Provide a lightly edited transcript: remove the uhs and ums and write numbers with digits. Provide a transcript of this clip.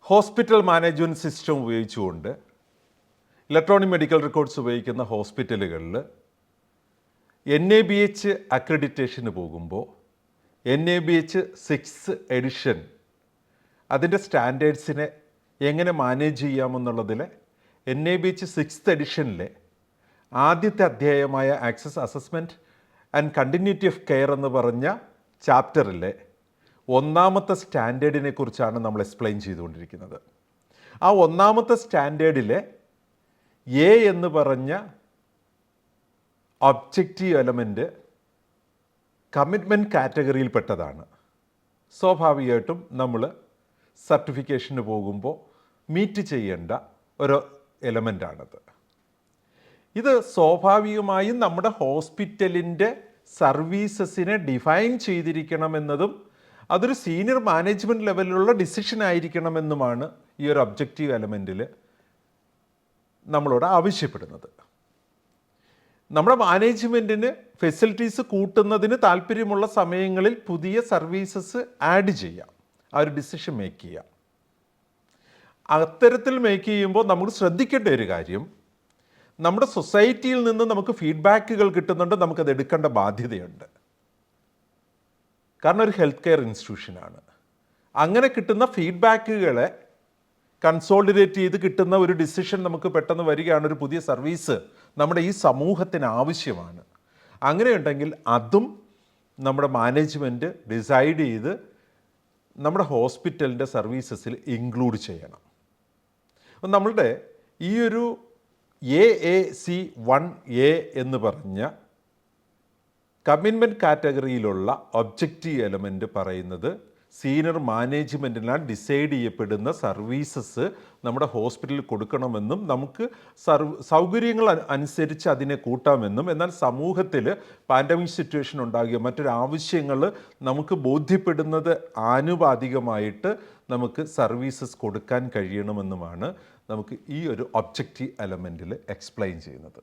Hospital management system ഉപയോഗിച്ചുകൊണ്ട് electronic medical records ഉപയോഗിക്കുന്ന ഹോസ്പിറ്റലുകളിൽ NABH അക്രഡിറ്റേഷന് പോകുമ്പോൾ NABH 6th എഡിഷൻ അതിൻ്റെ സ്റ്റാൻഡേർഡ്സിനെ എങ്ങനെ മാനേജ് ചെയ്യാമെന്നുള്ളതിൽ NABH 6th എഡിഷനിലെ ആദ്യത്തെ അധ്യായമായ access assessment and continuity of care എന്ന് പറഞ്ഞ ചാപ്റ്ററിലെ ഒന്നാമത്തെ സ്റ്റാൻഡേർഡിനെ കുറിച്ചാണ് നമ്മൾ എക്സ്പ്ലെയിൻ ചെയ്തുകൊണ്ടിരിക്കുന്നത്. ആ ഒന്നാമത്തെ സ്റ്റാൻഡേർഡിലെ എ എന്ന് പറഞ്ഞ ഒബ്ജക്റ്റീവ് എലമെൻറ്റ് കമ്മിറ്റ്മെൻറ്റ് കാറ്റഗറിയിൽപ്പെട്ടതാണ്. സ്വാഭാവികമായിട്ടും നമ്മൾ സർട്ടിഫിക്കേഷന് പോകുമ്പോൾ മീറ്റ് ചെയ്യേണ്ട ഒരു എലമെൻ്റാണത്. ഇത് സ്വാഭാവികമായും നമ്മുടെ ഹോസ്പിറ്റലിൻ്റെ സർവീസസിനെ ഡിഫൈൻ ചെയ്തിരിക്കണമെന്നതും അതൊരു സീനിയർ മാനേജ്മെൻറ്റ് ലെവലിലുള്ള ഡിസിഷൻ ആയിരിക്കണമെന്നുമാണ് ഈ ഒരു ഒബ്ജക്റ്റീവ് എലമെൻറ്റിൽ നമ്മളോട് ആവശ്യപ്പെടുന്നത്. നമ്മുടെ മാനേജ്മെൻറ്റിന് ഫെസിലിറ്റീസ് കൂട്ടുന്നതിന് താല്പര്യമുള്ള സമയങ്ങളിൽ പുതിയ സർവീസസ് ആഡ് ചെയ്യാം, ആ ഒരു ഡിസിഷൻ മേക്ക് ചെയ്യാം. അത്തരത്തിൽ മേക്ക് ചെയ്യുമ്പോൾ നമുക്ക് ശ്രദ്ധിക്കേണ്ട ഒരു കാര്യം, നമ്മുടെ സൊസൈറ്റിയിൽ നിന്ന് നമുക്ക് ഫീഡ്ബാക്കുകൾ കിട്ടുന്നുണ്ട്, നമുക്കത് എടുക്കേണ്ട ബാധ്യതയുണ്ട്. കാരണം ഒരു ഹെൽത്ത് കെയർ ഇൻസ്റ്റിറ്റ്യൂഷനാണ്. അങ്ങനെ കിട്ടുന്ന ഫീഡ്ബാക്കുകളെ കൺസോളിഡേറ്റ് ചെയ്ത് കിട്ടുന്ന ഒരു ഡിസിഷൻ നമുക്ക് പെട്ടെന്ന് വരികയാണ്, ഒരു പുതിയ സർവീസ് നമ്മുടെ ഈ സമൂഹത്തിന് ആവശ്യമാണ്. അങ്ങനെയുണ്ടെങ്കിൽ അതും നമ്മുടെ മാനേജ്മെൻറ്റ് ഡിസൈഡ് ചെയ്ത് നമ്മുടെ ഹോസ്പിറ്റലിൻ്റെ സർവീസസിൽ ഇൻക്ലൂഡ് ചെയ്യണം. അപ്പം നമ്മളുടെ ഈ ഒരു AAC 1A എന്ന് പറഞ്ഞ കമ്മിറ്റ്മെൻറ്റ് കാറ്റഗറിയിലുള്ള ഒബ്ജക്റ്റീവ് എലമെൻറ്റ് പറയുന്നത് സീനിയർ മാനേജ്മെൻറ്റിനാൽ ഡിസൈഡ് ചെയ്യപ്പെടുന്ന സർവീസസ് നമ്മുടെ ഹോസ്പിറ്റലിൽ കൊടുക്കണമെന്നും നമുക്ക് സൗകര്യങ്ങൾ അനുസരിച്ച് അതിനെ കൂട്ടാമെന്നും, എന്നാൽ സമൂഹത്തിൽ പാൻഡമിക് സിറ്റുവേഷൻ ഉണ്ടാകുക മറ്റൊരു ആവശ്യങ്ങൾ നമുക്ക് ബോധ്യപ്പെടുന്നത് ആനുപാതികമായിട്ട് നമുക്ക് സർവീസസ് കൊടുക്കാൻ കഴിയണമെന്നുമാണ് നമുക്ക് ഈ ഒരു ഒബ്ജക്റ്റീവ് എലമെൻറ്റിൽ എക്സ്പ്ലെയിൻ ചെയ്യുന്നത്.